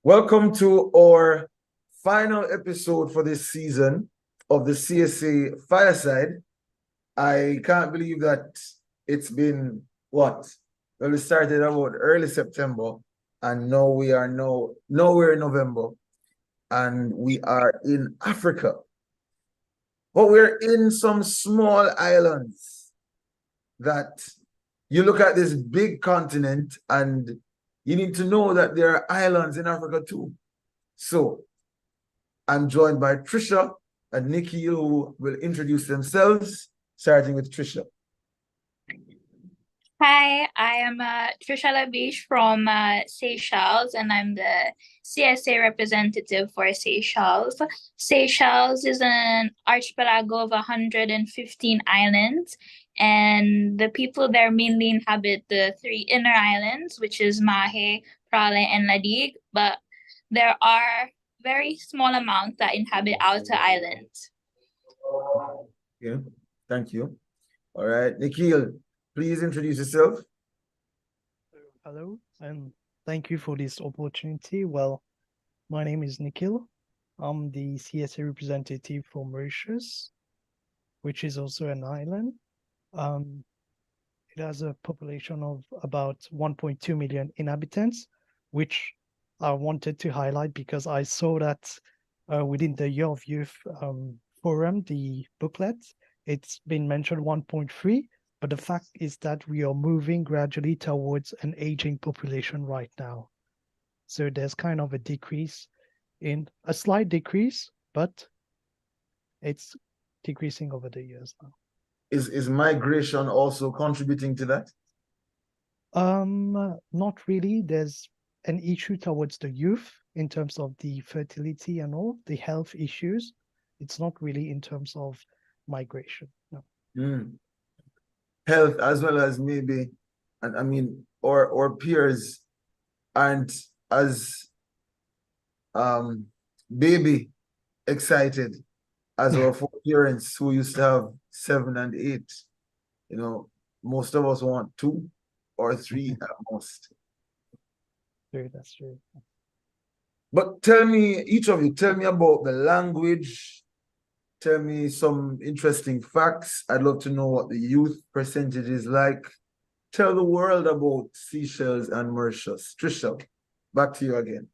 Welcome to our final episode for this season of the CSA Fireside. I can't believe that it's been what? Well, we started about early September, and now we're in November, and we are in Africa. But we're in some small islands that you look at this big continent and you need to know that there are islands in Africa too. So I'm joined by Trisha and Nikki, who will introduce themselves, starting with Trisha. Hi, I am Trisha Labiche from Seychelles, and I'm the CSA representative for Seychelles. Seychelles is an archipelago of 115 islands, and the people there mainly inhabit the three inner islands, which is Mahe, Prale, and Ladig, but there are very small amounts that inhabit outer islands. Yeah, thank you. All right, Nikhil, please introduce yourself. Hello, and thank you for this opportunity. Well, my name is Nikhil. I'm the CSA representative for Mauritius, which is also an island. It has a population of about 1.2 million inhabitants, which I wanted to highlight because I saw that within the Year of Youth forum, the booklet, it's been mentioned 1.3. But the fact is that we are moving gradually towards an aging population right now. So there's kind of a slight decrease, but it's decreasing over the years now. Is migration also contributing to that? Not really. There's an issue towards the youth in terms of the fertility and all the health issues. It's not really in terms of migration. No. Health as well as maybe, and I mean, our peers aren't as baby excited as our parents who used to have 7 and 8. You know, most of us want 2 or 3 at most. True, that's true. But tell me, each of you, tell me about the language. Tell me some interesting facts. I'd love to know what the youth percentage is like. Tell the world about Seychelles and Mauritius. Trisha, back to you again.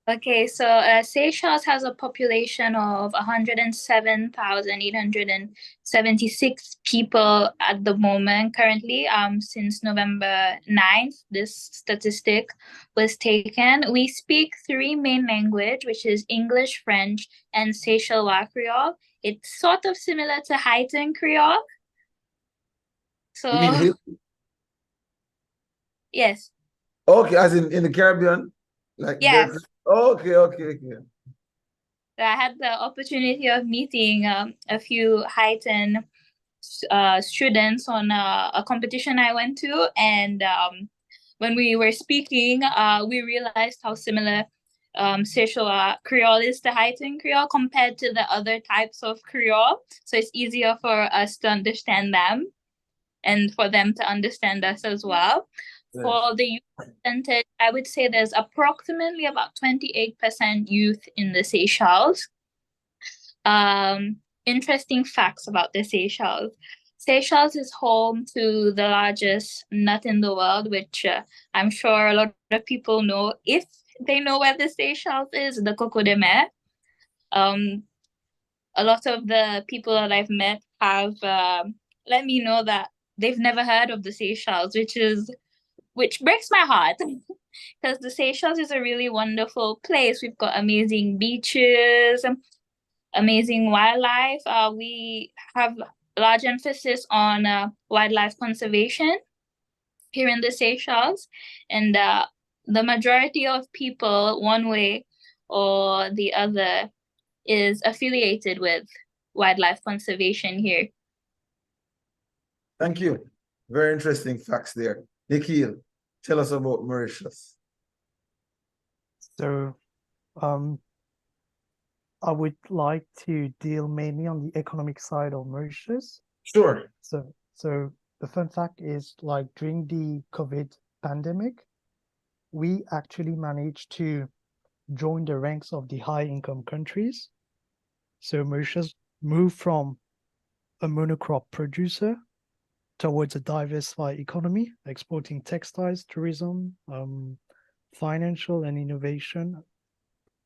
Okay, so Seychelles has a population of 107,876 people at the moment. Currently, since November 9th, this statistic was taken. We speak 3 main languages, which is English, French, and Seychellois Creole. It's sort of similar to Haitian Creole. So, You mean Haiti? Yes. Okay, as in the Caribbean? Like Yes. Okay. I had the opportunity of meeting a few Haitian students on a competition I went to, and when we were speaking, we realized how similar Seychellois Creole is to Haitian Creole compared to the other types of Creole. So it's easier for us to understand them and for them to understand us as well. Yes. For the youth percentage, I would say there's approximately about 28% youth in the Seychelles. Interesting facts about the Seychelles. Seychelles is home to the largest nut in the world, which I'm sure a lot of people know. If they know where the Seychelles is, the Coco de Mer. A lot of the people that I've met have let me know that they've never heard of the Seychelles, which breaks my heart because the Seychelles is a really wonderful place. We've got amazing beaches, amazing wildlife. We have large emphasis on wildlife conservation here in the Seychelles, and the majority of people, one way or the other, is affiliated with wildlife conservation here. Thank you. Very interesting facts there. Nikhil, tell us about Mauritius. So, I would like to deal mainly on the economic side of Mauritius. Sure. So the fun fact is, like, during the COVID pandemic, we actually managed to joined the ranks of the high-income countries. So Mauritius moved from a monocrop producer towards a diversified economy, exporting textiles, tourism, financial and innovation,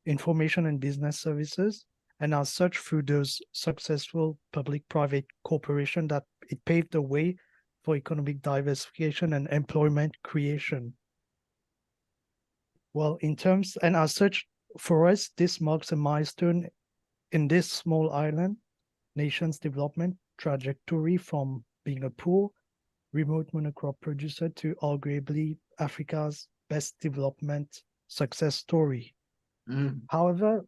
information and business services. And as such, through those successful public-private cooperation, that it paved the way for economic diversification and employment creation. Well, in terms, and as such, for us, this marks a milestone in this small island nation's development trajectory from being a poor, remote monocrop producer to arguably Africa's best development success story. However,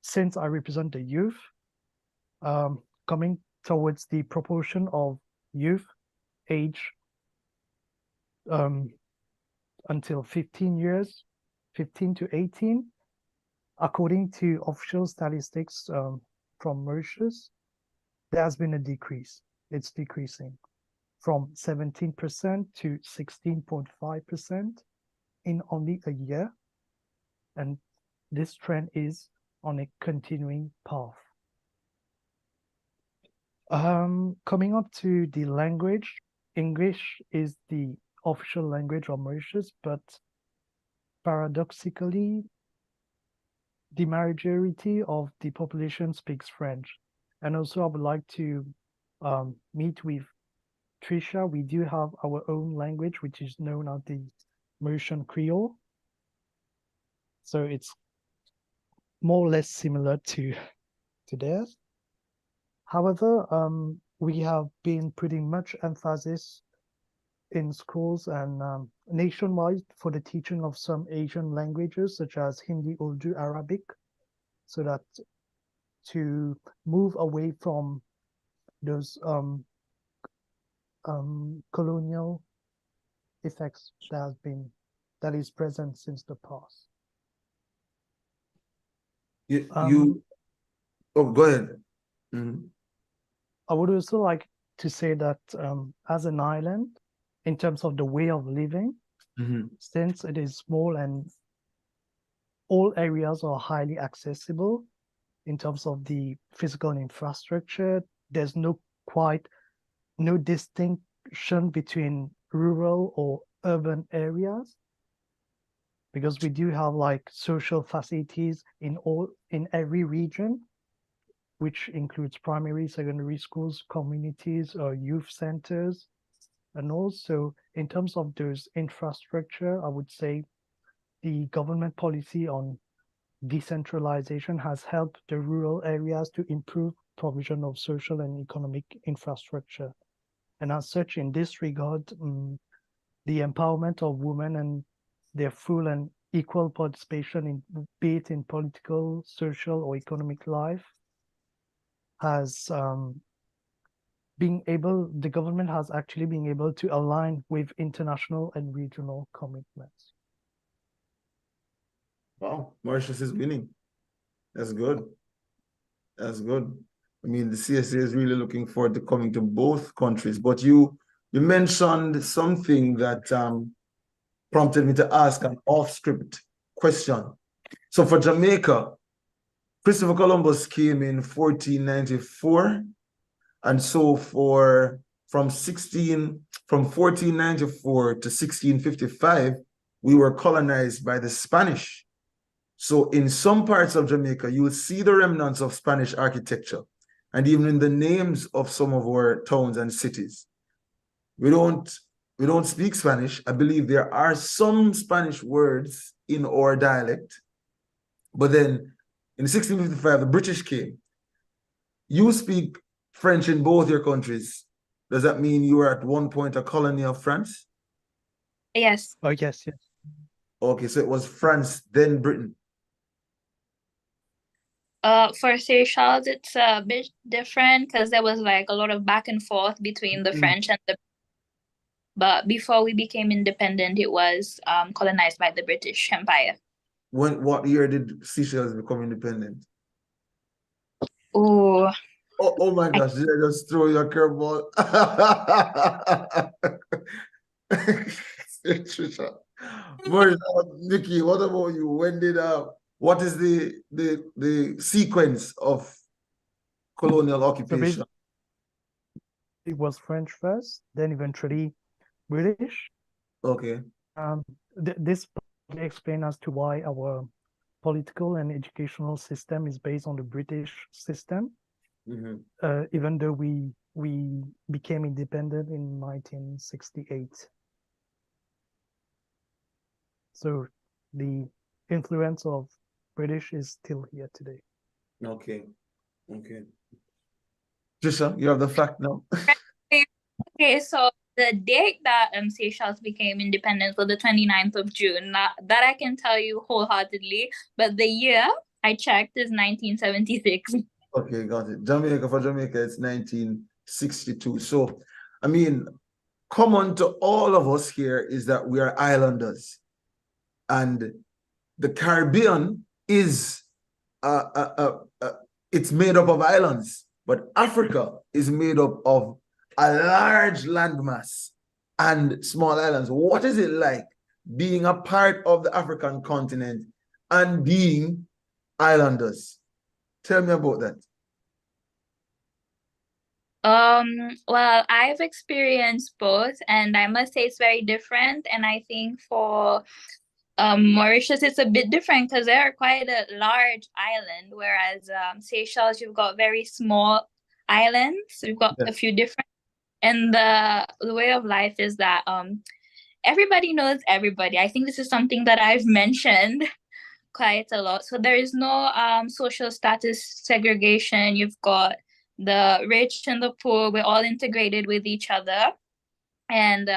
since I represent the youth, coming towards the proportion of youth age until 15 years, 15 to 18, according to official statistics from Mauritius, there has been a decrease. It's decreasing from 17% to 16.5% in only a year. And this trend is on a continuing path. Coming up to the language, English is the official language of Mauritius, but paradoxically, the majority of the population speaks French. And also I would like to meet with Trisha. We do have our own language, which is known as the Mauritian Creole. So it's more or less similar to theirs. However, we have been putting much emphasis in schools and nationwide for the teaching of some Asian languages such as Hindi, Urdu, Arabic, so that to move away from those colonial effects that is present since the past. Go ahead. Mm-hmm. I would also like to say that as an island, in terms of the way of living, since it is small and all areas are highly accessible in terms of the physical infrastructure, there's no distinction between rural or urban areas, because we do have like social facilities in every region, which includes primary, secondary schools, communities, or youth centers. And also in terms of those infrastructure, I would say the government policy on decentralization has helped the rural areas to improve provision of social and economic infrastructure. And as such, in this regard, the empowerment of women and their full and equal participation be it in political, social, or economic life has the government has actually been able to align with international and regional commitments. Wow, Mauritius is winning. That's good. That's good. I mean, the CSA is really looking forward to coming to both countries. But you mentioned something that prompted me to ask an off-script question. So for Jamaica, Christopher Columbus came in 1494. And so from 1494 to 1655, we were colonized by the Spanish. So in some parts of Jamaica, you will see the remnants of Spanish architecture, and even in the names of some of our towns and cities. We don't speak Spanish. I believe there are some Spanish words in our dialect, but then in 1655, the British came. You speak French in both your countries. Does that mean you were at one point a colony of France? Yes. Oh, yes. Okay, so it was France, then Britain. For Seychelles, it's a bit different because there was like a lot of back and forth between the French and but before we became independent, it was colonized by the British Empire. What year did Seychelles become independent? Oh my gosh, did I just throw you a curveball? Trisha, Nikki, what about you? What is the sequence of colonial So occupation? basically, it was French first, then eventually British. Okay. This partly explains as to why our political and educational system is based on the British system, even though we became independent in 1968. So the influence of British is still here today. Okay. Okay. Trisha, you have the fact now. Okay, so the date that Seychelles became independent was the 29th of June. That I can tell you wholeheartedly, but the year I checked is 1976. Okay, got it. For Jamaica, it's 1962. So, I mean, common to all of us here is that we are islanders. And the Caribbean is it's made up of islands, but Africa is made up of a large landmass and small islands. What is it like being a part of the African continent and being islanders? Tell me about that. Well, I've experienced both, and I must say it's very different. And I think for Mauritius, it's a bit different because they're quite a large island, whereas Seychelles, you've got very small islands. You've got a few different, and the way of life is that everybody knows everybody. I think this is something that I've mentioned quite a lot. So there is no social status segregation. You've got the rich and the poor. We're all integrated with each other. And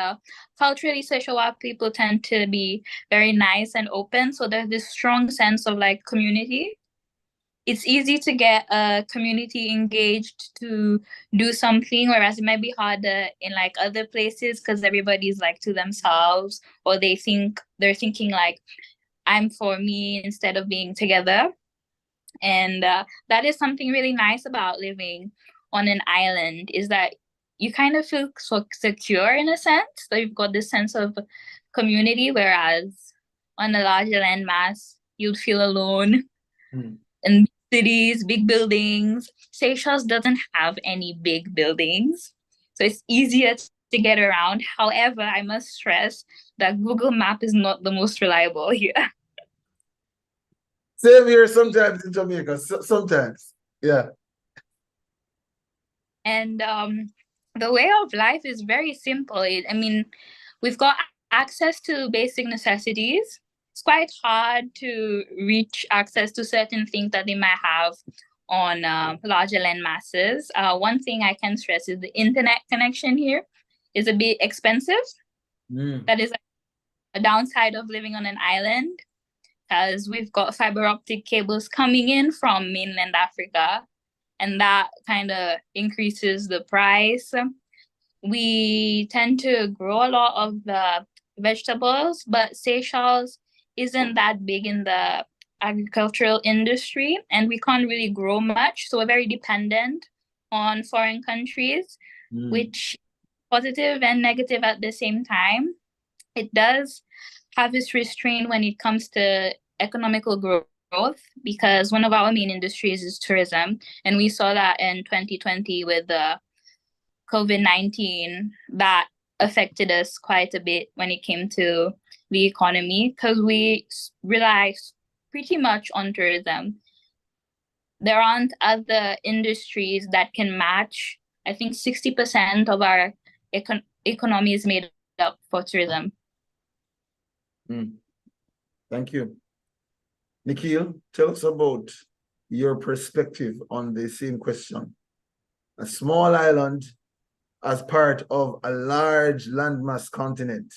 culturally, Seychelles people tend to be very nice and open. So there's this strong sense of like community. It's easy to get a community engaged to do something, whereas it might be harder in like other places because everybody's like to themselves, or they're thinking like I'm for me instead of being together. And that is something really nice about living on an island, is that you kind of feel so secure in a sense. So you've got this sense of community, whereas on a larger landmass, you'd feel alone. In cities, big buildings. Seychelles doesn't have any big buildings, so it's easier to get around. However, I must stress that Google Map is not the most reliable here. Same here sometimes in Jamaica, sometimes. Yeah. And the way of life is very simple. I mean, we've got access to basic necessities. It's quite hard to reach access to certain things that they might have on larger land masses. One thing I can stress is the internet connection here is a bit expensive. That is a downside of living on an island, because we've got fiber optic cables coming in from mainland Africa, and that kind of increases the price. We tend to grow a lot of the vegetables, but Seychelles isn't that big in the agricultural industry, and we can't really grow much. So we're very dependent on foreign countries, which positive and negative at the same time. It does have its restraint when it comes to economical growth, because one of our main industries is tourism, and we saw that in 2020 with the COVID-19 that affected us quite a bit when it came to the economy, because we rely pretty much on tourism. There aren't other industries that can match. I think 60% of our economy is made up for tourism. Thank you. Nikhil, tell us about your perspective on the same question. A small island as part of a large landmass continent.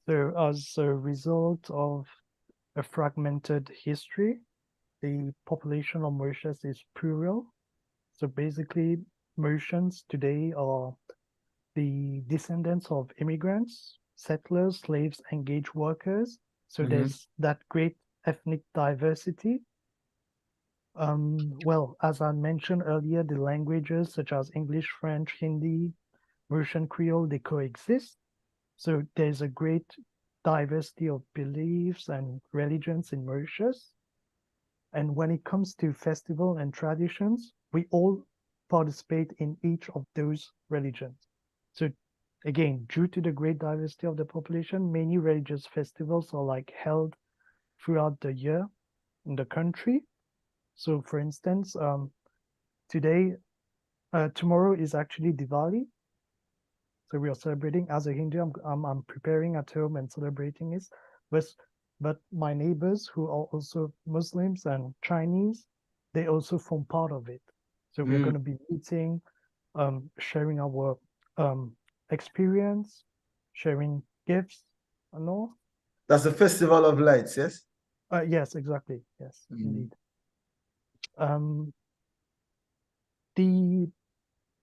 So as a result of a fragmented history, the population of Mauritius is plural. So basically, Mauritians today are the descendants of immigrants, settlers, slaves, engaged workers. So there's that great ethnic diversity. Well, as I mentioned earlier, the languages such as English, French, Hindi, Mauritian Creole, they coexist. So there's a great diversity of beliefs and religions in Mauritius. And when it comes to festival and traditions, we all participate in each of those religions. So again, due to the great diversity of the population, many religious festivals are like held throughout the year in the country. So for instance, tomorrow is actually Diwali. So we are celebrating as a Hindu. I'm preparing at home and celebrating it. But my neighbors who are also Muslims and Chinese, they also form part of it. So we're going to be meeting, sharing our experience, sharing gifts and all. That's the Festival of Lights, yes? Yes, exactly. Yes, indeed.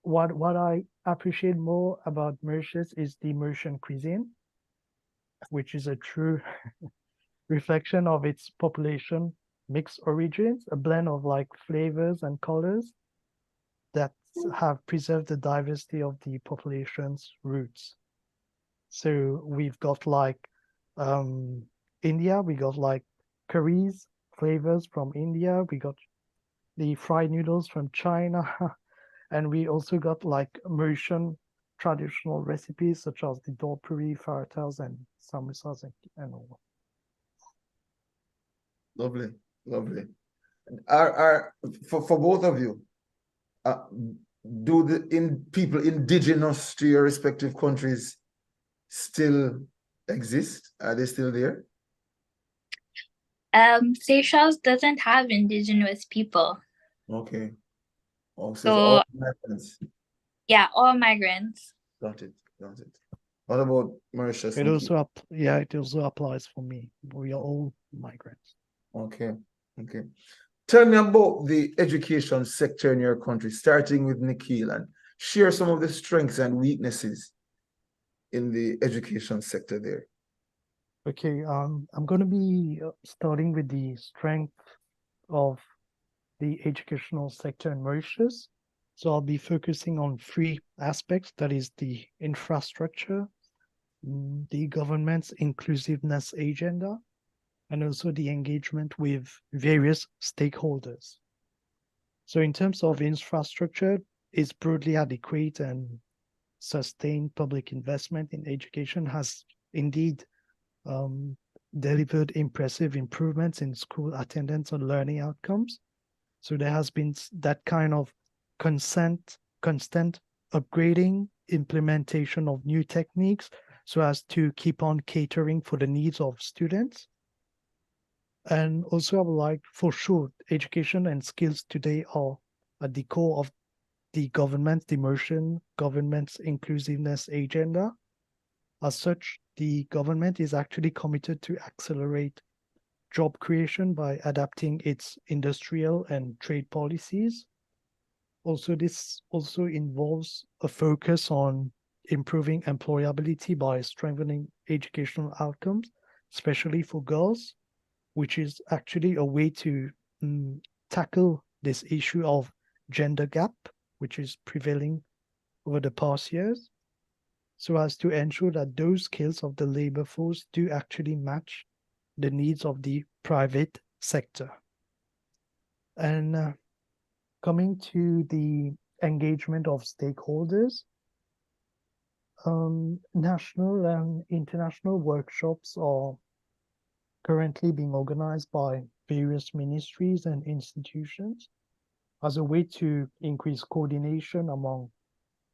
What I appreciate more about Mauritius is the Mauritian cuisine, which is a true reflection of its population mixed origins, a blend of like flavors and colors that have preserved the diversity of the population's roots. So we've got like India, we got like curries, flavors from India, we got the fried noodles from China, and we also got like Mauritian traditional recipes such as the dal puri, faratals, and samosas and all. Lovely, lovely. For both of you, do the people indigenous to your respective countries still exist? Are they still there? Seychelles doesn't have indigenous people. Okay. Oh, so it's So all migrants. yeah, all migrants. Got it. Got it. What about Mauritius? It also it also applies for me. We are all migrants. Okay. Okay. Tell me about the education sector in your country, starting with Nikhil, and share some of the strengths and weaknesses in the education sector there. Okay, I'm going to be starting with the strength of the educational sector in Mauritius. So I'll be focusing on three aspects. That is the infrastructure, the government's inclusiveness agenda, and also the engagement with various stakeholders. So in terms of infrastructure, it's broadly adequate and sustained public investment in education has indeed delivered impressive improvements in school attendance and learning outcomes. So there has been that kind of constant upgrading, implementation of new techniques so as to keep on catering for the needs of students. And also I would like, for sure, education and skills today are at the core of the Mauritian government's inclusiveness agenda. As such, the government is actually committed to accelerate job creation by adapting its industrial and trade policies. Also, this also involves a focus on improving employability by strengthening educational outcomes, especially for girls, which is actually a way to tackle this issue of gender gap, which is prevailing over the past years, so as to ensure that those skills of the labor force do actually match the needs of the private sector. And coming to the engagement of stakeholders, national and international workshops are currently being organized by various ministries and institutions as a way to increase coordination among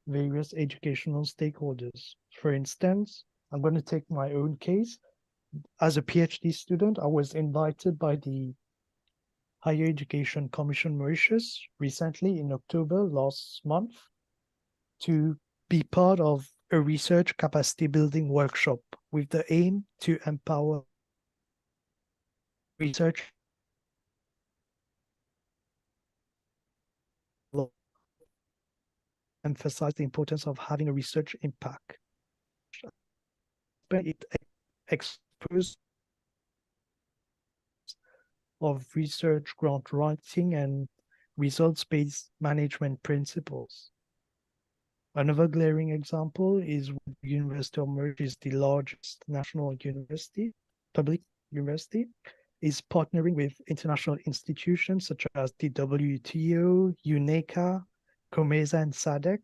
various educational stakeholders. For instance, I'm going to take my own case. As a PhD student, I was invited by the Higher Education Commission Mauritius recently in October last month to be part of a research capacity building workshop with the aim to empower research emphasize the importance of having a research impact. But it exposed of research grant writing and results-based management principles. Another glaring example is the University of Mauritius, the largest national university, public university, is partnering with international institutions such as the WTO, UNECA, COMESA, and SADC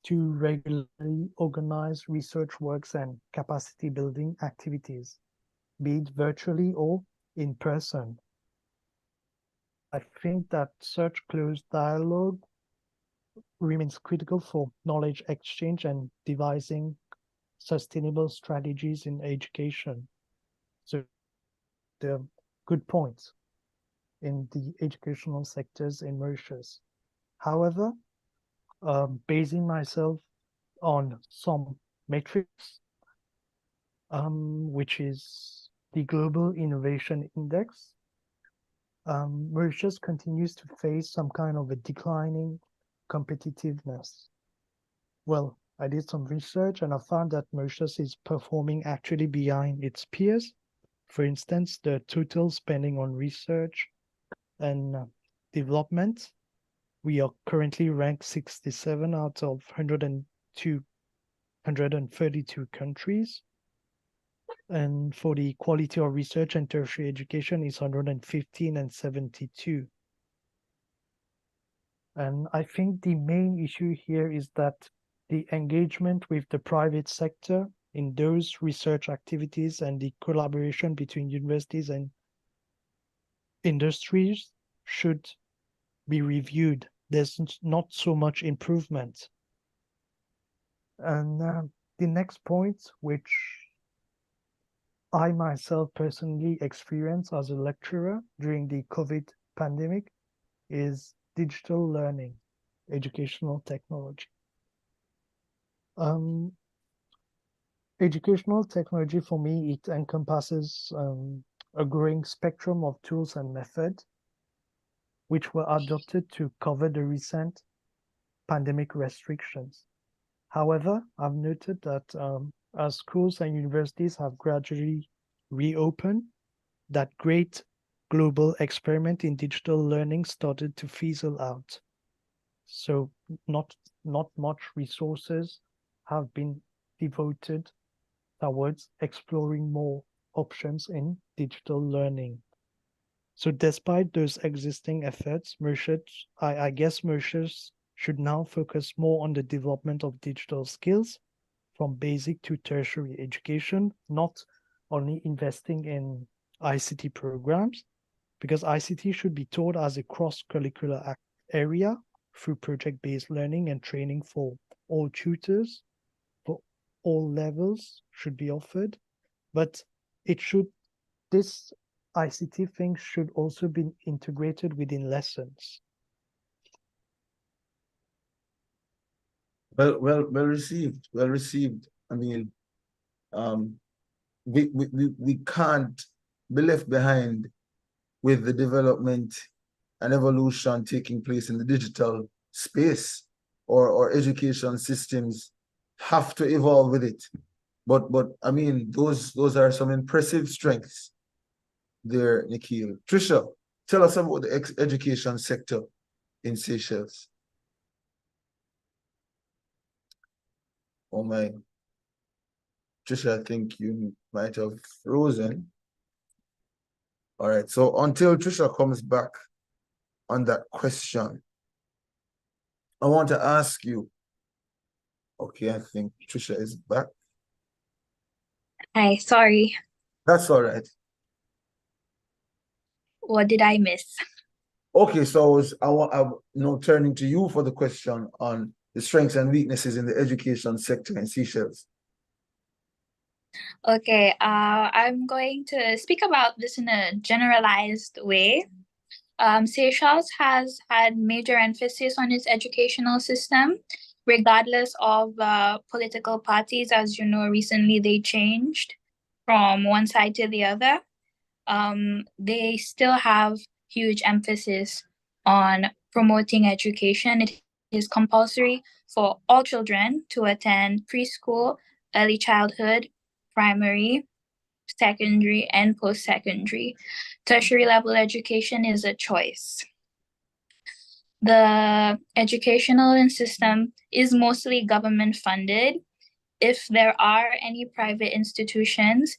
to regularly organize research works and capacity building activities, be it virtually or in person. I think that such close dialogue remains critical for knowledge exchange and devising sustainable strategies in education. So there are good points in the educational sectors in Mauritius. However, basing myself on some metrics, which is the Global Innovation Index, Mauritius continues to face some kind of a declining competitiveness. Well, I did some research and I found that Mauritius is performing actually behind its peers. For instance, the total spending on research and development, we are currently ranked 67 out of 132 countries. And for the quality of research and tertiary education is 115 and 72. And I think the main issue here is that the engagement with the private sector in those research activities and the collaboration between universities and industries should be reviewed. There's not so much improvement. And the next point, which I myself personally experienced as a lecturer during the COVID pandemic, is digital learning, educational technology. Educational technology for me, it encompasses a growing spectrum of tools and methods which were adopted to cover the recent pandemic restrictions. However, I've noted that as schools and universities have gradually reopened, that great global experiment in digital learning started to fizzle out. So not much resources have been devoted towards exploring more options in digital learning. So despite those existing efforts, I guess Mauritius should now focus more on the development of digital skills from basic to tertiary education, not only investing in ICT programs, because ICT should be taught as a cross-curricular area through project-based learning and training for all tutors, for all levels should be offered, but this ICT thing should also be integrated within lessons. Well received. Well received. I mean, we can't be left behind with the development and evolution taking place in the digital space, or education systems have to evolve with it. But I mean, those are some impressive strengths there, Nikhil. Trisha, tell us about the education sector in Seychelles. Oh my, Trisha, I think you might have frozen. All right, so until Trisha comes back on that question, I want to ask you. Okay, I think Trisha is back. Hi, sorry. That's all right. What did I miss? Okay, so I'm now turning to you for the question on the strengths and weaknesses in the education sector in Seychelles. Okay, I'm going to speak about this in a generalized way. Seychelles has had major emphasis on its educational system, regardless of political parties. As you know, recently they changed from one side to the other. They still have huge emphasis on promoting education. It is compulsory for all children to attend preschool, early childhood, primary, secondary, and post-secondary. Tertiary level education is a choice. The educational system is mostly government funded. If there are any private institutions,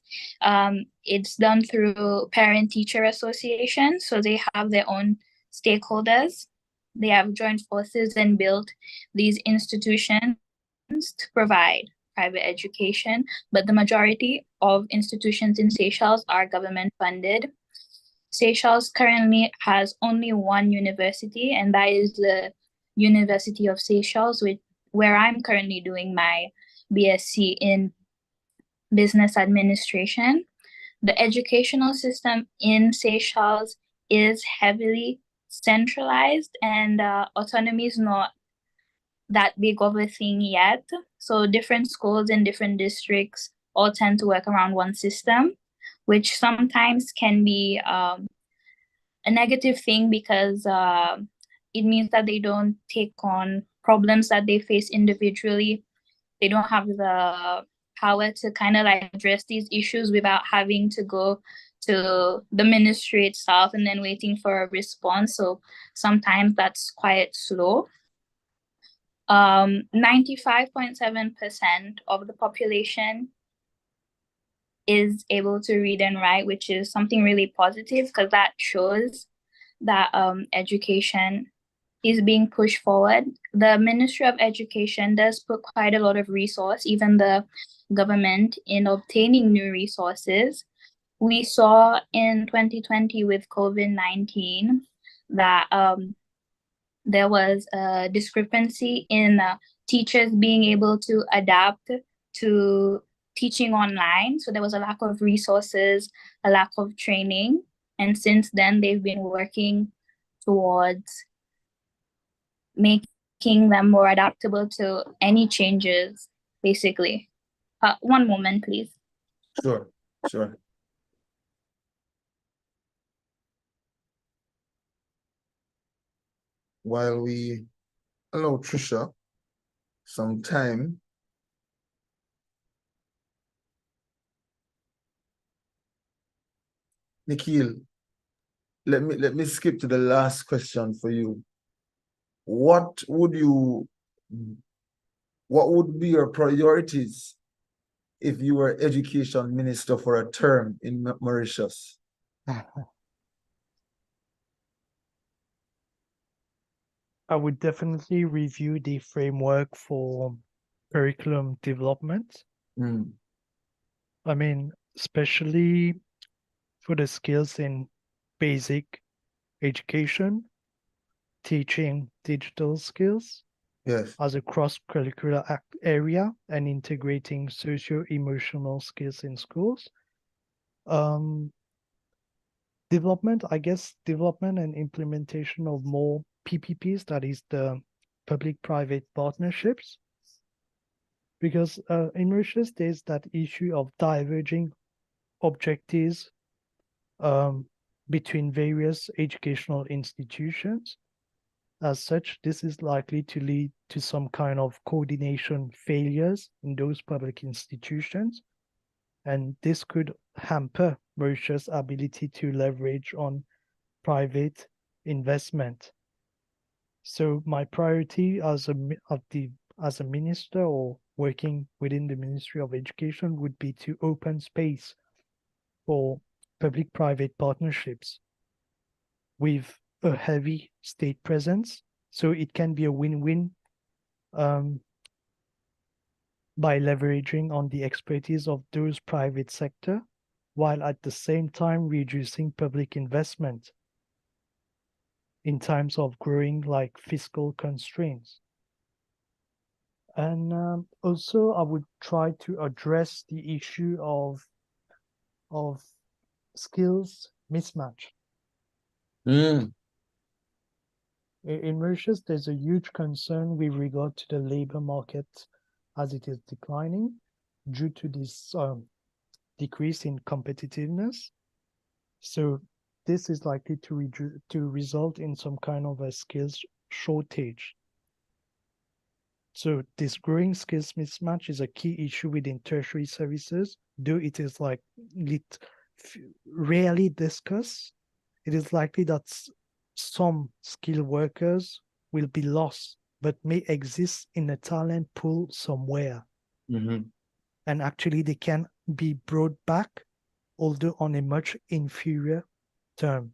it's done through parent-teacher association. So they have their own stakeholders. They have joined forces and built these institutions to provide private education, but the majority of institutions in Seychelles are government funded. Seychelles currently has only one university, and that is the University of Seychelles, where I'm currently doing my BSc in business administration. The educational system in Seychelles is heavily centralized, and autonomy is not that big of a thing yet. So different schools in different districts all tend to work around one system, which sometimes can be a negative thing because it means that they don't take on problems that they face individually. They don't have the power to kind of like address these issues without having to go to the ministry itself and then waiting for a response. So sometimes that's quite slow. 95.7% of the population is able to read and write, which is something really positive because that shows that education is being pushed forward. The Ministry of Education does put quite a lot of resource, even the government, in obtaining new resources. We saw in 2020 with COVID-19 that there was a discrepancy in teachers being able to adapt to teaching online. So there was a lack of resources, a lack of training. And since then, they've been working towards making them more adaptable to any changes, basically. One moment, please. Sure, sure. While we allow Trisha some time, Nikhil, let me skip to the last question for you. What would be your priorities if you were education minister for a term in Mauritius? I would definitely review the framework for curriculum development. I mean, especially for the skills in basic education, teaching digital skills Yes. as a cross-curricular area and integrating socio-emotional skills in schools. Development and implementation of more PPPs, that is the public-private partnerships. Because in Mauritius, there's that issue of diverging objectives between various educational institutions. As such, this is likely to lead to some kind of coordination failures in those public institutions, and this could hamper Mauritius' ability to leverage on private investment. So my priority as a minister or working within the Ministry of Education would be to open space for public-private partnerships with a heavy state presence, so it can be a win-win by leveraging on the expertise of those private sector, while at the same time reducing public investment in times of growing like fiscal constraints. And also I would try to address the issue of skills mismatch. In Mauritius, there's a huge concern with regard to the labor market as it is declining due to this decrease in competitiveness. So this is likely to result in some kind of a skills shortage. So this growing skills mismatch is a key issue within tertiary services, though it is like rarely discussed. It is likely that some skilled workers will be lost, but may exist in a talent pool somewhere. Mm-hmm. And actually they can be brought back, although on a much inferior term.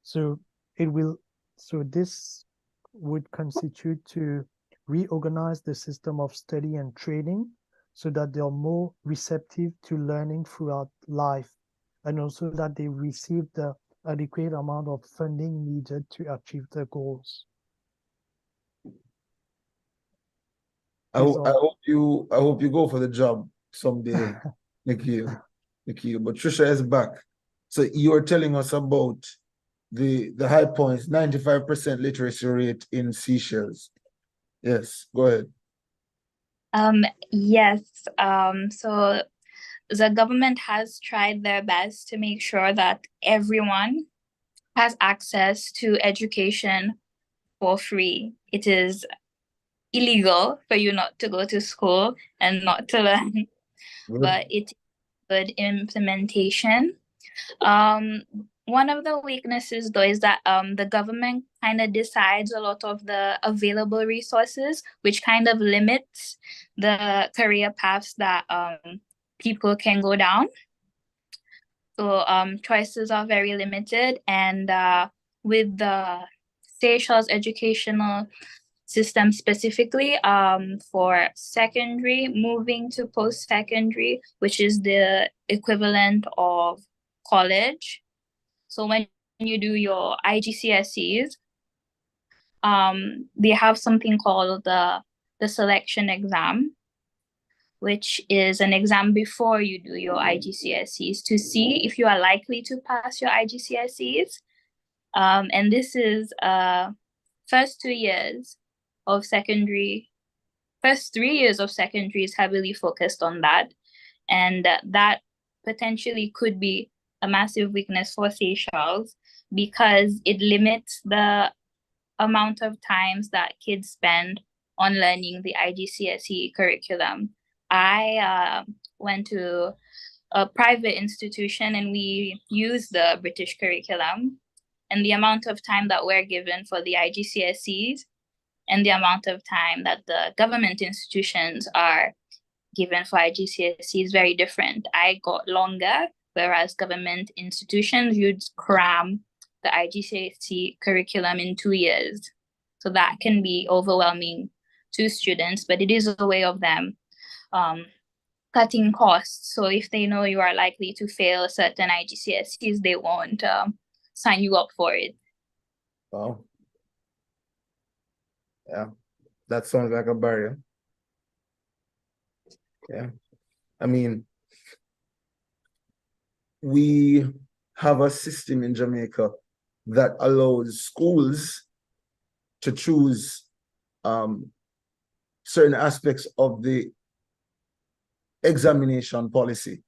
So this would constitute to reorganize the system of study and training so that they are more receptive to learning throughout life, and also that they receive the adequate amount of funding needed to achieve their goals. I hope you go for the job someday, Nikhil. But Trisha is back. So you are telling us about the high points, 95% literacy rate in Seychelles. Yes, go ahead. Yes. So the government has tried their best to make sure that everyone has access to education for free. It is illegal for you not to go to school and not to learn, but it's good implementation. One of the weaknesses though is that the government kind of decides a lot of the available resources, which kind of limits the career paths that people can go down. So choices are very limited, and with the Seychelles educational system specifically, for secondary, moving to post-secondary, which is the equivalent of college. So when you do your IGCSEs, they have something called the selection exam, which is an exam before you do your IGCSEs to see if you are likely to pass your IGCSEs. And this is first 2 years of secondary, first 3 years of secondary is heavily focused on that. And that potentially could be a massive weakness for Seychelles because it limits the amount of times that kids spend on learning the IGCSE curriculum. I went to a private institution and we used the British curriculum, and the amount of time that we're given for the IGCSEs and the amount of time that the government institutions are given for IGCSE is very different. I got longer, whereas government institutions, you'd cram the IGCSE curriculum in 2 years. So that can be overwhelming to students, but it is a way of them cutting costs. So if they know you are likely to fail certain IGCSEs, they won't sign you up for it. Wow. Yeah, that sounds like a barrier. Yeah. I mean, we have a system in Jamaica that allows schools to choose certain aspects of the examination policy.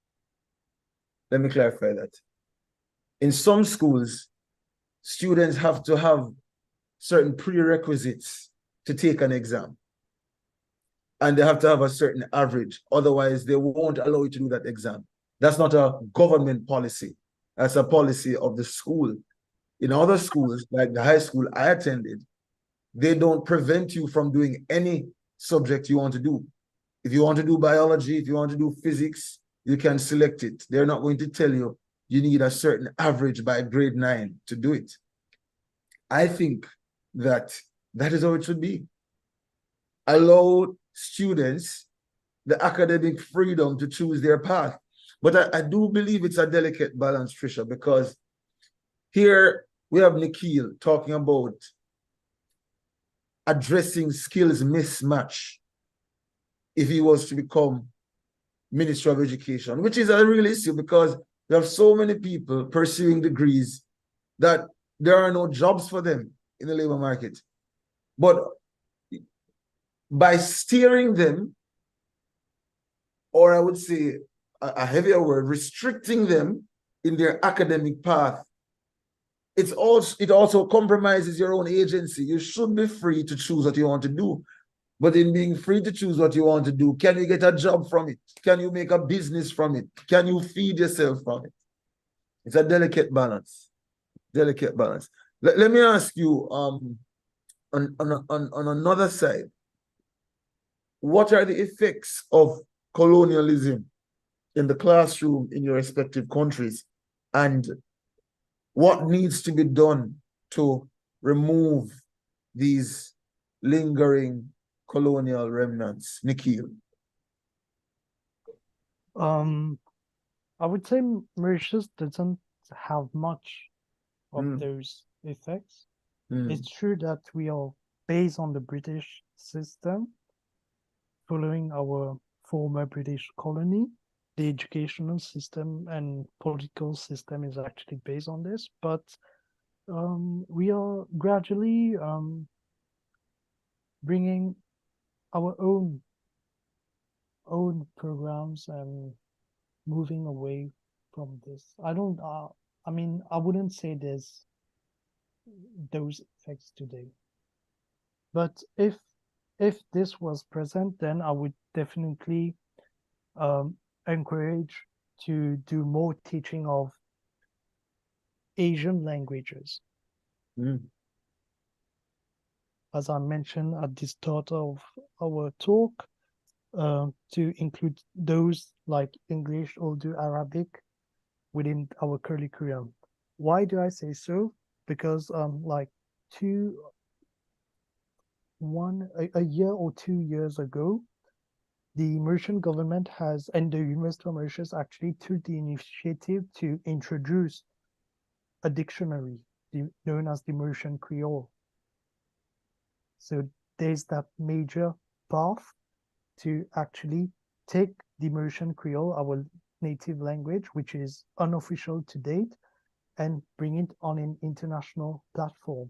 Let me clarify that. In some schools, students have to have certain prerequisites to take an exam. And they have to have a certain average. Otherwise, they won't allow you to do that exam. That's not a government policy. That's a policy of the school. In other schools, like the high school I attended, they don't prevent you from doing any subject you want to do. If you want to do biology, if you want to do physics, you can select it. They're not going to tell you you need a certain average by grade 9 to do it. I think that is how it should be. Allow students the academic freedom to choose their path. But I do believe it's a delicate balance, Trisha, because here we have Nikhil talking about addressing skills mismatch if he was to become Minister of Education, which is a real issue because we have so many people pursuing degrees that there are no jobs for them in the labor market. But by steering them, or I would say a heavier word, restricting them in their academic path, it also compromises your own agency. You should be free to choose what you want to do. But in being free to choose what you want to do, can you get a job from it? Can you make a business from it? Can you feed yourself from it? It's a delicate balance. Delicate balance. let me ask you, on another side, what are the effects of colonialism in the classroom in your respective countries, and what needs to be done to remove these lingering colonial remnants? Nikhil. I would say Mauritius doesn't have much of those effects. It's true that we are based on the British system, following our former British colony. The educational system and political system is actually based on this, but we are gradually bringing our own programs and moving away from this. I mean, I wouldn't say there's those effects today. But if this was present, then I would definitely encourage to do more teaching of Asian languages. As I mentioned at the start of our talk, to include those like English, Urdu, Arabic within our curriculum. Why do I say so? Because like a year or 2 years ago, the Mauritian government and the University of Mauritius actually took the initiative to introduce a dictionary known as the Mauritian Creole. So there's that major path to actually take the Mauritian Creole, our native language, which is unofficial to date, and bring it on an international platform.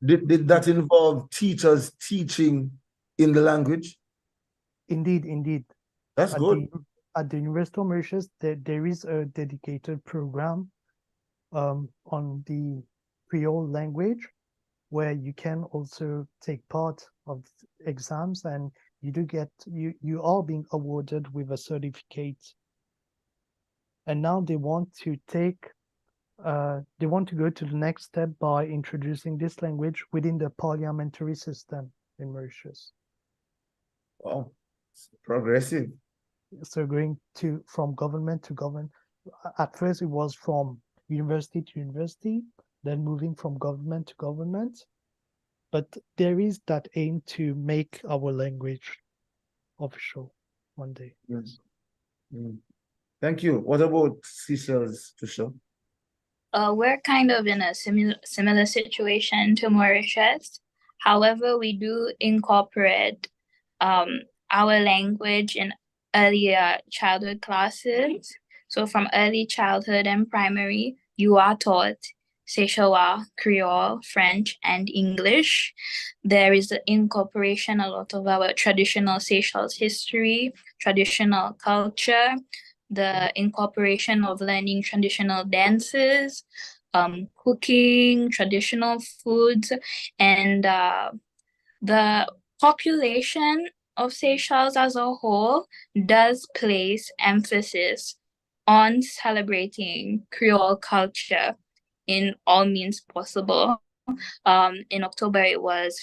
Did that involve teachers teaching in the language? Indeed. That's good. At the University of Mauritius, there is a dedicated program on the Creole language, where you can also take part of exams, and you are being awarded with a certificate. And now they want to go to the next step by introducing this language within the parliamentary system in Mauritius. Wow, it's progressive. So going from government to government. At first it was from university to university, then moving from government to government. But there is that aim to make our language official one day. Yes. Thank you. What about Seychelles, Tusha? We're kind of in a similar situation to Mauritius. However, we do incorporate our language in earlier childhood classes. So from early childhood and primary, you are taught Seychellois, Creole, French, and English. There is the incorporation a lot of our traditional Seychelles history, traditional culture, the incorporation of learning traditional dances, cooking, traditional foods, and the population of Seychelles as a whole does place emphasis on celebrating Creole culture in all means possible. In October, it was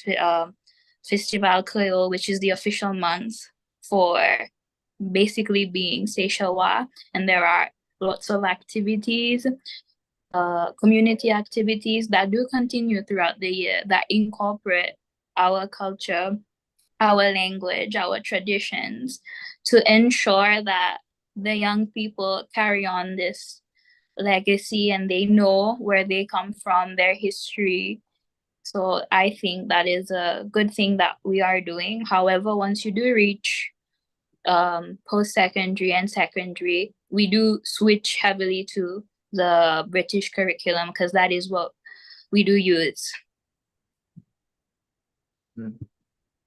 Festival Creole, which is the official month for basically being Seychellois, and there are lots of activities, community activities that do continue throughout the year that incorporate our culture, our language, our traditions, to ensure that the young people carry on this legacy and they know where they come from, their history. So I think that is a good thing that we are doing. However, once you do reach post-secondary and secondary, we do switch heavily to the British curriculum because that is what we do use.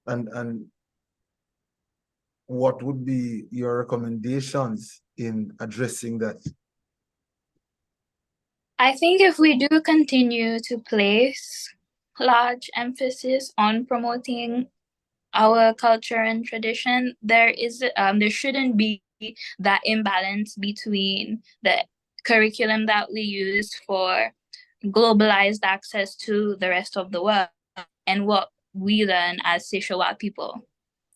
And what would be your recommendations in addressing that? I think if we do continue to place large emphasis on promoting our culture and tradition, there shouldn't be that imbalance between the curriculum that we use for globalized access to the rest of the world and what we learn as Seychelles people.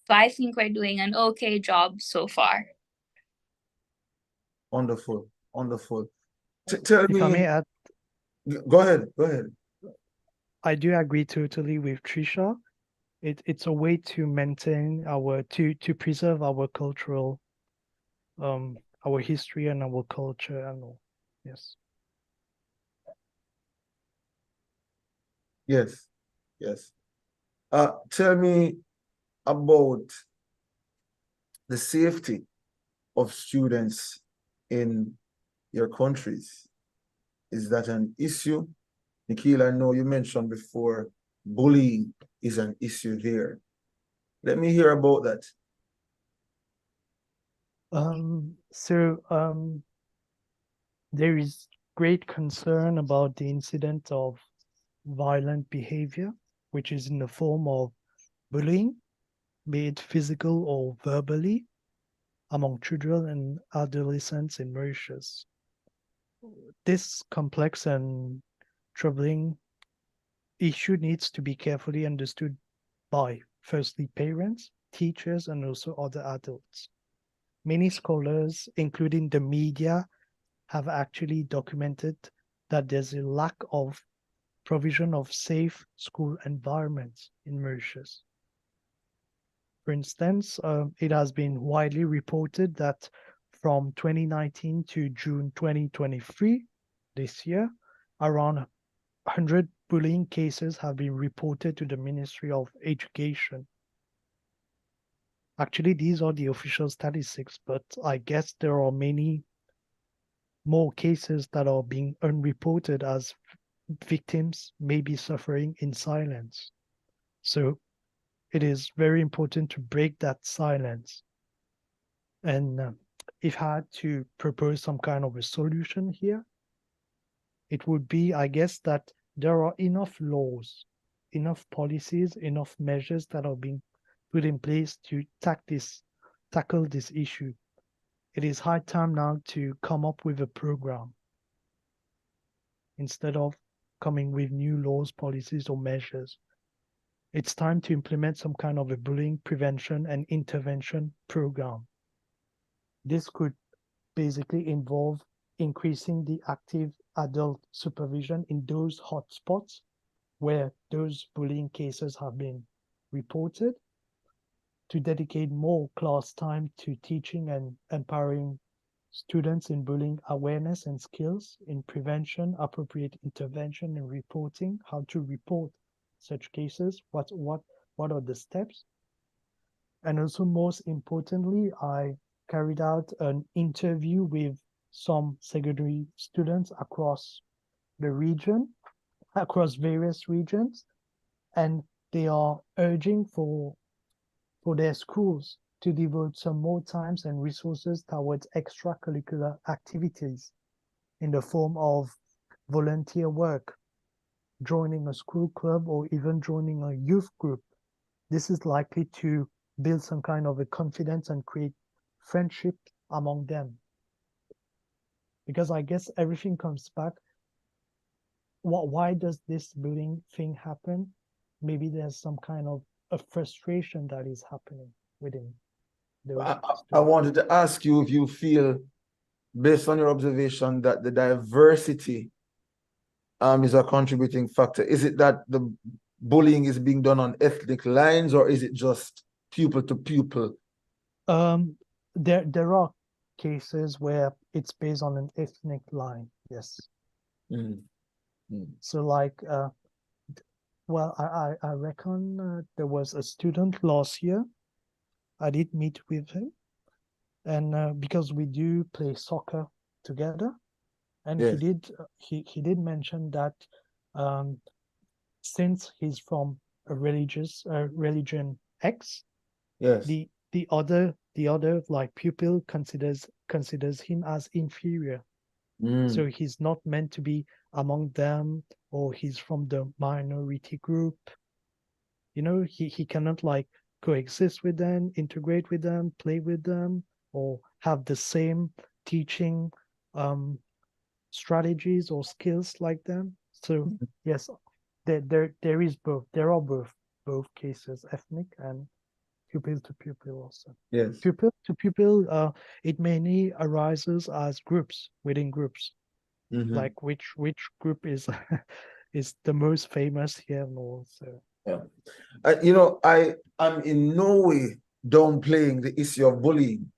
So I think we're doing an okay job so far. Wonderful, wonderful. Tell If I may me, add, go ahead, go ahead. I do agree totally with Trisha. It's a way to maintain to preserve our cultural our history and our culture and all. Yes. Yes, yes. Tell me about the safety of students in your countries. Is that an issue? Nikhil, I know you mentioned before bullying is an issue there. Let me hear about that. There is great concern about the incident of violent behavior, which is in the form of bullying, be it physical or verbally, among children and adolescents in Mauritius. This complex and troubling issue needs to be carefully understood by, firstly, parents, teachers, and also other adults. Many scholars, including the media, have actually documented that there's a lack of provision of safe school environments in Mauritius. For instance, it has been widely reported that from 2019 to June 2023, this year, around 100 bullying cases have been reported to the Ministry of Education. Actually, these are the official statistics, but I guess there are many more cases that are being unreported as victims may be suffering in silence. So it is very important to break that silence. And if I had to propose some kind of a solution here, it would be, I guess, that there are enough laws, enough policies, enough measures that are being put in place to tackle this issue. It is high time now to come up with a program instead of coming with new laws, policies, or measures. It's time to implement some kind of a bullying prevention and intervention program. This could basically involve increasing the active adult supervision in those hotspots where those bullying cases have been reported, to dedicate more class time to teaching and empowering students in bullying awareness and skills in prevention, appropriate intervention, and reporting, how to report such cases, what are the steps. And also, most importantly, I carried out an interview with some secondary students across the region, across various regions, and they are urging for their schools to devote some more times and resources towards extracurricular activities in the form of volunteer work, joining a school club, or even joining a youth group. This is likely to build some kind of a confidence and create friendship among them. Because I guess everything comes back. Why does this bullying thing happen? Maybe there's some kind of a frustration that is happening within those I wanted to ask you if you feel, based on your observation, that the diversity is a contributing factor. Is it that the bullying is being done on ethnic lines, or is it just pupil to pupil? There are cases where it's based on an ethnic line, yes. So like well, I reckon there was a student last year. I did meet with him, and because we do play soccer together, and Yes. he did mention that since he's from a religion X, Yes. the other like pupil considers him as inferior. So he's not meant to be among them, or he's from the minority group. You know, he cannot like coexist with them, integrate with them, play with them, or have the same teaching strategies or skills like them. So yes, there is both. There are both cases, ethnic and pupil to pupil also. Yes. Pupil to pupil, it mainly arises as groups within groups. Like which group is is the most famous here more. So Yeah. I'm in no way downplaying the issue of bullying,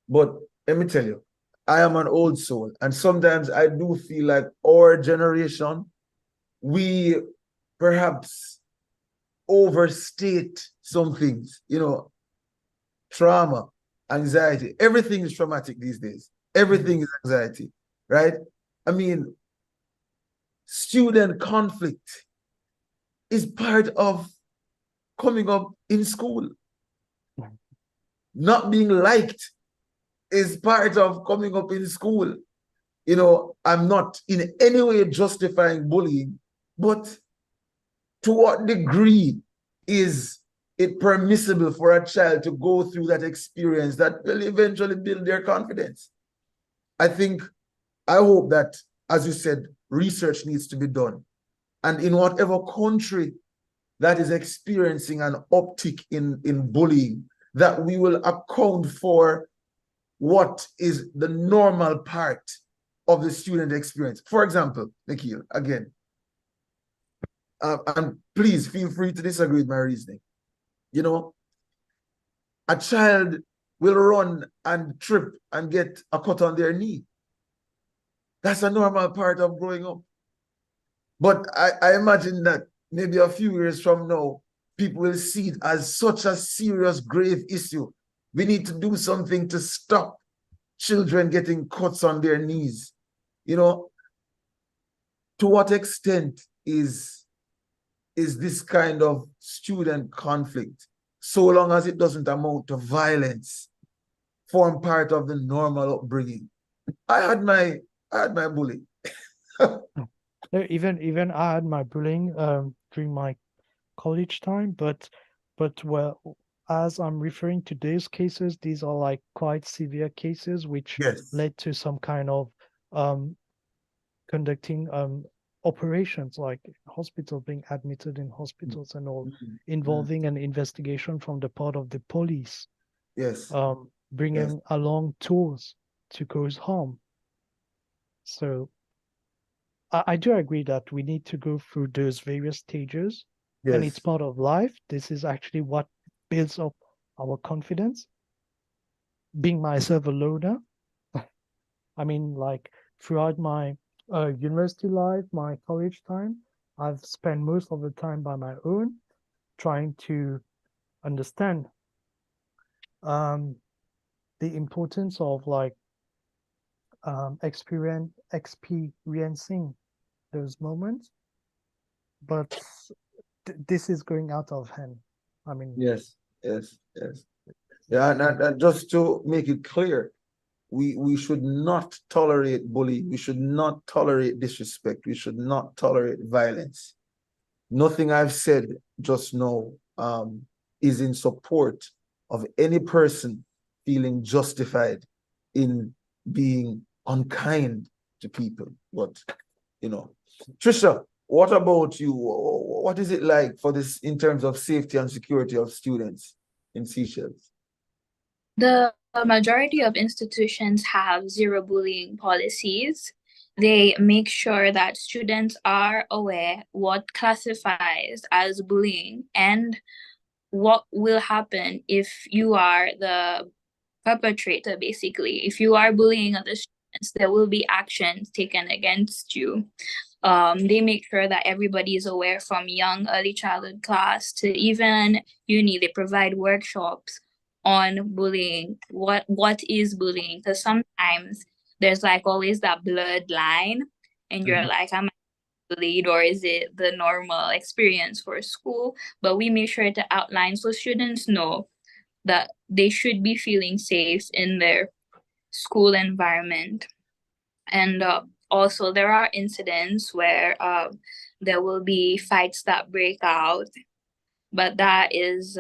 but let me tell you, I am an old soul, and sometimes I do feel like our generation, we perhaps overstate some things, trauma, anxiety. Everything is traumatic these days. Everything is anxiety, right? I mean, student conflict is part of coming up in school. Not being liked is part of coming up in school. I'm not in any way justifying bullying, but to what degree is it permissible for a child to go through that experience that will eventually build their confidence? I hope that, as you said, research needs to be done. And in whatever country that is experiencing an uptick in bullying, that we will account for what is the normal part of the student experience. For example, Nikhil, again, and please feel free to disagree with my reasoning. A child will run and trip and get a cut on their knee. That's a normal part of growing up. But I imagine that maybe a few years from now, people will see it as such a serious, grave issue. We need to do something to stop children getting cuts on their knees. To what extent is this kind of student conflict, so long as it doesn't amount to violence, form part of the normal upbringing? I had my bully. even I had my bullying during my college time, but well, as I'm referring to these cases, these are like quite severe cases which Yes. led to some kind of conducting operations like hospital, being admitted in hospitals and all, involving an investigation from the part of the police. Yes. Bringing along tools to cause harm. So I do agree that we need to go through those various stages, and it's part of life. This is actually what builds up our confidence. Being myself a loner, I mean, like throughout my university life, my college time, I've spent most of the time by my own, trying to understand the importance of like experiencing those moments, but this is going out of hand. I mean, yes. Yeah, and just to make it clear, we should not tolerate bullying. We should not tolerate disrespect. We should not tolerate violence. Nothing I've said just now is in support of any person feeling justified in being unkind to people. But, Trisha, what about you? What is it like for this in terms of safety and security of students in Seychelles? The majority of institutions have zero bullying policies. They make sure that students are aware what classifies as bullying and what will happen if you are the perpetrator, basically. If you are bullying other students, there will be actions taken against you. They make sure that everybody is aware, from young early childhood class to even uni. They provide workshops on bullying. What is bullying? Because sometimes there's like always that blurred line, and you're like, am I bullied, or is it the normal experience for school? But we make sure to outline so students know that they should be feeling safe in their school environment. And also there are incidents where there will be fights that break out, but that is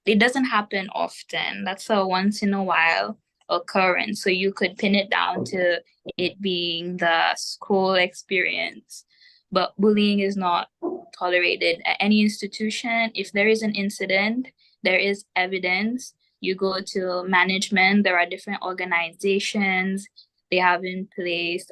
it doesn't happen often. That's a once in a while occurrence, so you could pin it down to it being the school experience. but bullying is not tolerated at any institution. If there is an incident, there is evidence. You go to management, there are different organizations they have in place,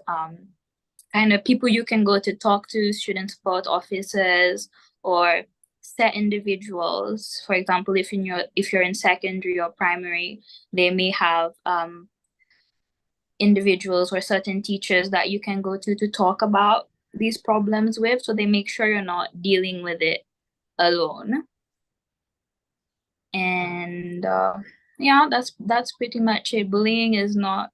kind of people you can go to talk to, student support officers or set individuals. For example, if you're in secondary or primary, they may have individuals or certain teachers that you can go to talk about these problems with, so they make sure you're not dealing with it alone. And yeah, that's pretty much it. Bullying is not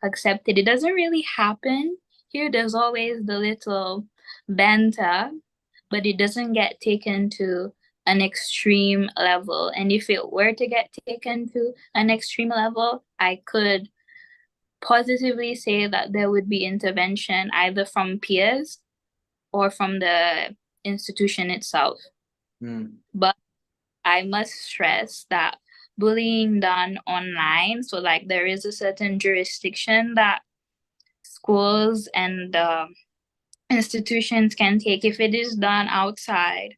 accepted. It doesn't really happen here. There's always the little banter, but it doesn't get taken to an extreme level. And if it were to get taken to an extreme level, I could positively say that there would be intervention either from peers or from the institution itself. But I must stress that bullying done online, so like there is a certain jurisdiction that schools and institutions can take. If it is done outside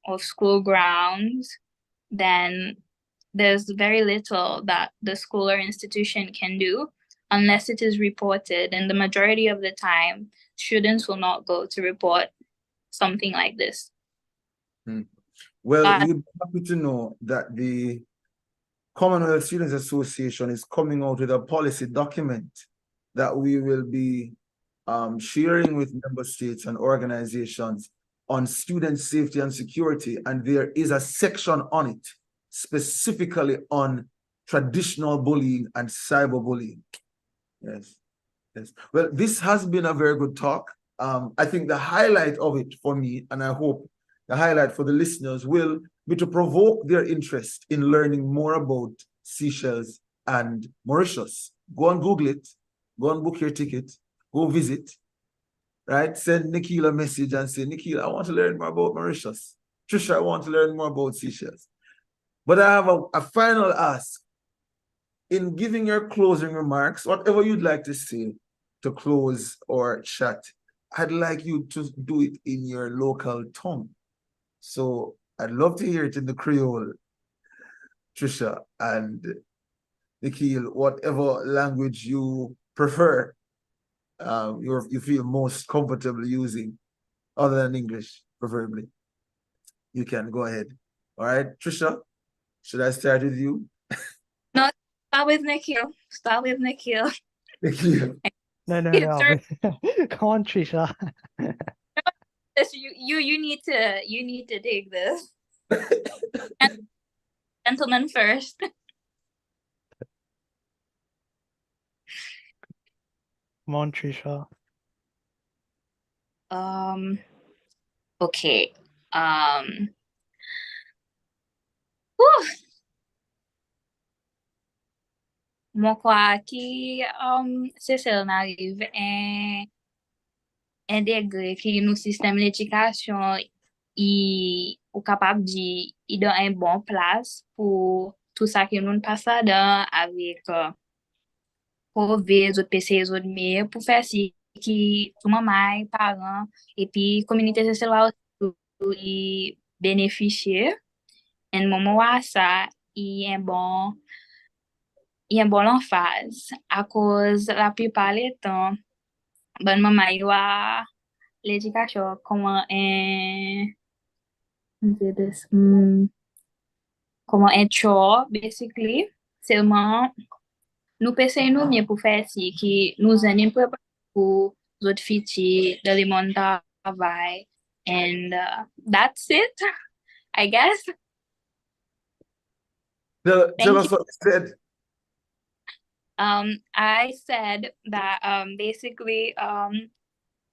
of school grounds, then there's very little that the school or institution can do unless it is reported. And the majority of the time, students will not go to report something like this. Well, you'd be happy to know that the Commonwealth Students Association is coming out with a policy document that we will be sharing with member states and organizations on student safety and security. And there is a section on it specifically on traditional bullying and cyberbullying. Yes. Well, this has been a very good talk. I think the highlight of it for me, and I hope the highlight for the listeners, will be to provoke their interest in learning more about Seychelles and Mauritius. Go and Google it. Go and book your ticket. Go visit. Right? Send Nikhil a message and say, Nikhil, I want to learn more about Mauritius. Trisha, I want to learn more about Seychelles. But I have a final ask. In giving your closing remarks, whatever you'd like to say to close or chat, I'd like you to do it in your local tongue. So I'd love to hear it in the Creole, Trisha, and Nikhil, whatever language you prefer, you feel most comfortable using, other than English, preferably. You can go ahead. All right, Trisha, should I start with you? No, start with Nikhil. Start with Nikhil. Nikhil. No. Come on, Trisha. You need to take this. Gentlemen first. Come on, Trisha. Okay. Whew. Mwen kwa ki se sel n'arive intégrer ki nou système l'éducation ou capable di dans un bon place pour tout ça que nous passe dans avec pour ver autres PC autres mais pour faire si qui tout maman parents et puis communauté sociale et bénéficier et moment ça il est bon l'emphase à cause la plupart du temps bonne maman il a l'éducation comment comment un chore basically seulement nous pensons nous bien pour faire si qui nous en préparer pour autres filles dans le monde du travail and that's it I guess. Tell us what you said. I said that basically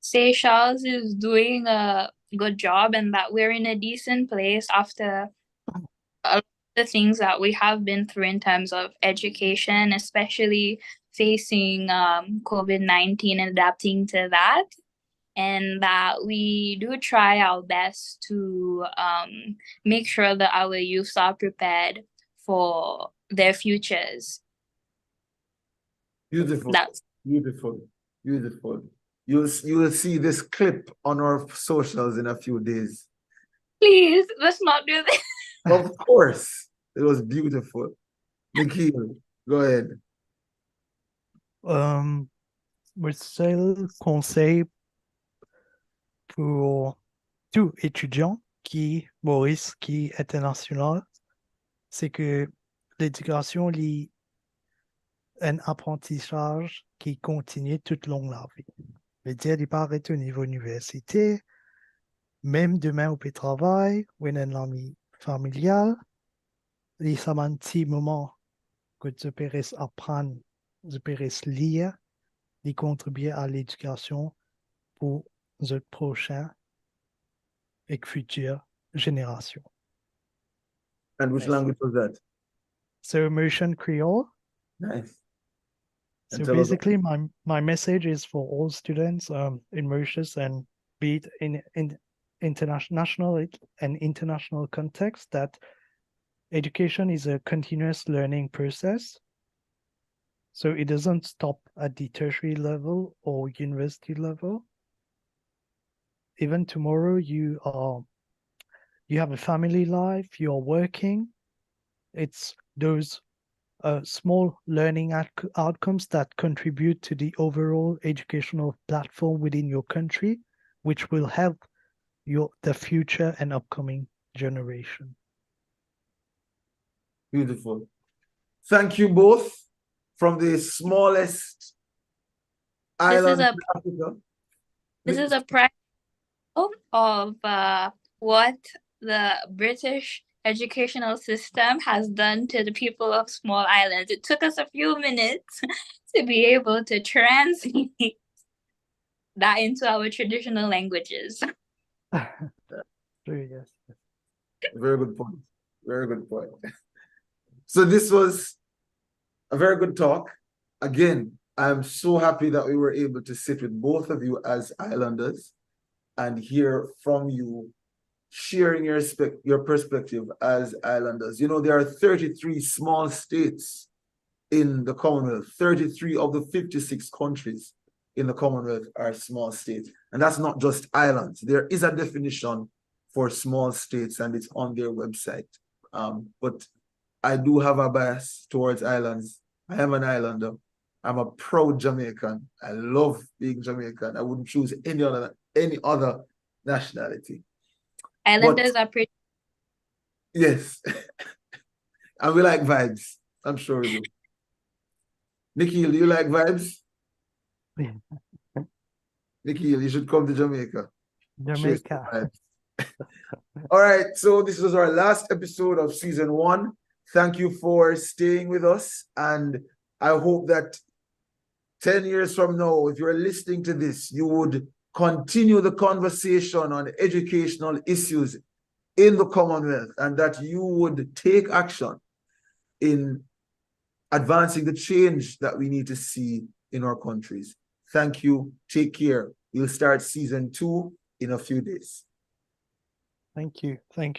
Seychelles is doing a good job and that we're in a decent place after a lot of the things that we have been through in terms of education, especially facing COVID-19 and adapting to that. And that we do try our best to make sure that our youths are prepared for their futures. Beautiful. Beautiful. You will see this clip on our socials in a few days. Please, let's not do this. Of course, it was beautiful. Nikhil, go ahead. Mon seul conseil pour tout étudiant Maurice, qui est international, c'est que l'éducation est un apprentissage qui continue toute longue la vie. C'est-à-dire, il part au niveau université, même demain au travail, ou un ami familial, il y a un petit moment que tu peux apprendre, tu peux lire, et contribuer à l'éducation pour les prochaines et futures générations. And which language was that? So Mauritian Creole. Nice. So basically, my message is for all students in Mauritius, and be it in international and international context, that education is a continuous learning process. So it doesn't stop at the tertiary level or university level. Even tomorrow, you have a family life, you are working. It's those small learning outcomes that contribute to the overall educational platform within your country, which will help the future and upcoming generation. Beautiful. Thank you both from the smallest island in Africa. This is a practice of what the British educational system has done to the people of small islands. It took us a few minutes to be able to translate that into our traditional languages. Yes. Very good point. Very good point. So this was a very good talk. Again, I'm so happy that we were able to sit with both of you as islanders and hear from you, sharing your perspective as islanders. You know, there are 33 small states in the Commonwealth. 33 of the 56 countries in the Commonwealth are small states. And that's not just islands. There is a definition for small states, and it's on their website. But I do have a bias towards islands. I am an islander. I'm a proud Jamaican. I love being Jamaican. I wouldn't choose any other nationality. Islanders are pretty. Yes. And we like vibes. I'm sure we do. Nikhil, do you like vibes? Nikhil, you should come to Jamaica. Jamaica. All right. So this was our last episode of season 1. Thank you for staying with us. And I hope that 10 years from now, if you're listening to this, you would continue the conversation on educational issues in the Commonwealth, and that you would take action in advancing the change that we need to see in our countries. Thank you. Take care. We'll start season 2 in a few days. Thank you. Thank you.